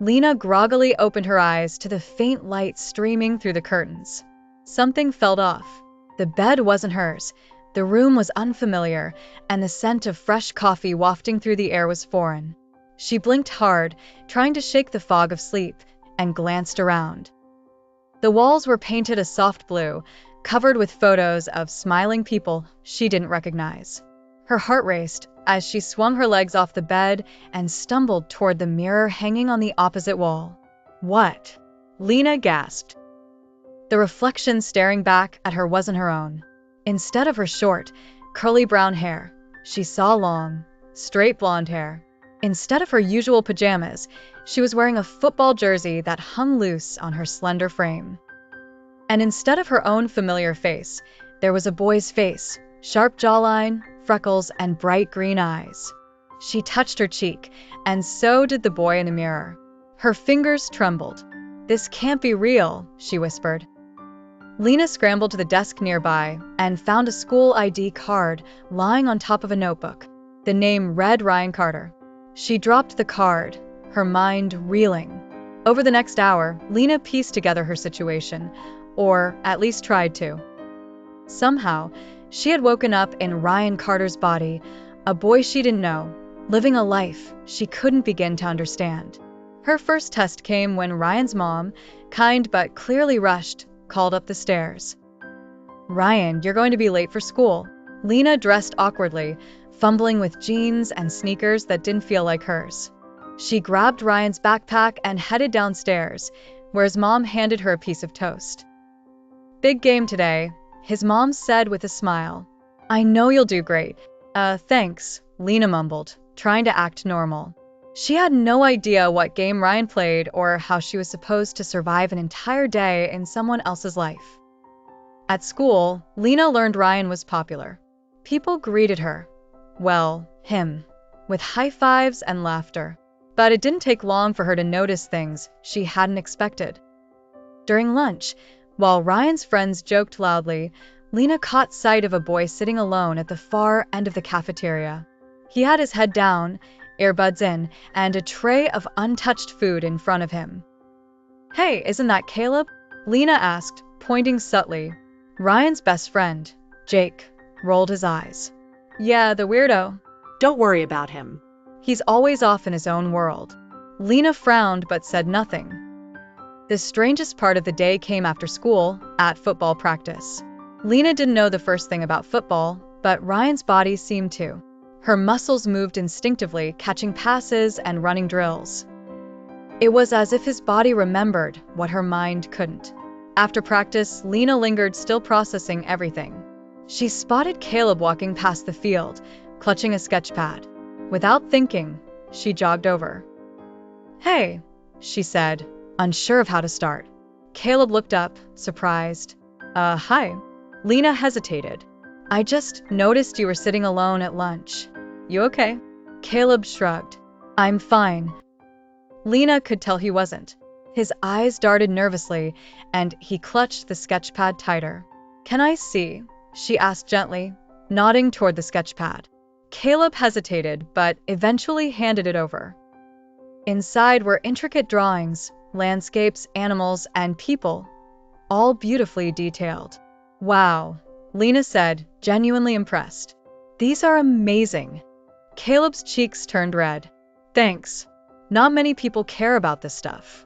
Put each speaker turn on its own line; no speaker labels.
Lena groggily opened her eyes to the faint light streaming through the curtains. Something felt off. The bed wasn't hers. The room was unfamiliar, and the scent of fresh coffee wafting through the air was foreign. She blinked hard, trying to shake the fog of sleep, and glanced around. The walls were painted a soft blue, covered with photos of smiling people she didn't recognize. Her heart raced as she swung her legs off the bed and stumbled toward the mirror hanging on the opposite wall. What? Lena gasped. The reflection staring back at her wasn't her own. Instead of her short, curly brown hair, she saw long, straight blonde hair. Instead of her usual pajamas, she was wearing a football jersey that hung loose on her slender frame. And instead of her own familiar face, there was a boy's face, sharp jawline, freckles, and bright green eyes. She touched her cheek, and so did the boy in the mirror. Her fingers trembled. "This can't be real," she whispered. Lena scrambled to the desk nearby and found a school ID card lying on top of a notebook. The name read Ryan Carter. She dropped the card, her mind reeling. Over the next hour, Lena pieced together her situation, or at least tried to. Somehow, she had woken up in Ryan Carter's body, a boy she didn't know, living a life she couldn't begin to understand. Her first test came when Ryan's mom, kind but clearly rushed, called up the stairs. "Ryan, you're going to be late for school." Lena dressed awkwardly, fumbling with jeans and sneakers that didn't feel like hers. She grabbed Ryan's backpack and headed downstairs, where his mom handed her a piece of toast. "Big game today," his mom said with a smile. "I know you'll do great." Thanks," Lena mumbled, trying to act normal. She had no idea what game Ryan played or how she was supposed to survive an entire day in someone else's life. At school, Lena learned Ryan was popular. People greeted her, well, him, with high fives and laughter. But it didn't take long for her to notice things she hadn't expected. During lunch, while Ryan's friends joked loudly, Lena caught sight of a boy sitting alone at the far end of the cafeteria. He had his head down, earbuds in, and a tray of untouched food in front of him. "Hey, isn't that Caleb?" Lena asked, pointing subtly. Ryan's best friend, Jake, rolled his eyes. "Yeah, the weirdo."
"Don't worry about him.
"He's always off in his own world." Lena frowned but said nothing. The strangest part of the day came after school, at football practice. Lena didn't know the first thing about football, but Ryan's body seemed to. Her muscles moved instinctively, catching passes and running drills. It was as if his body remembered what her mind couldn't. After practice, Lena lingered, still processing everything. She spotted Caleb walking past the field, clutching a sketch pad. Without thinking, she jogged over. "Hey," she said, unsure of how to start. Caleb looked up, surprised. Hi." Lena hesitated. "I just noticed you were sitting alone at lunch. You okay?" Caleb shrugged. "I'm fine." Lena could tell he wasn't. His eyes darted nervously, and he clutched the sketch pad tighter. "Can I see?" she asked gently, nodding toward the sketch pad. Caleb hesitated, but eventually handed it over. Inside were intricate drawings, landscapes, animals, and people, all beautifully detailed. "Wow," Lena said, genuinely impressed. "These are amazing." Caleb's cheeks turned red. "Thanks. Not many people care about this stuff."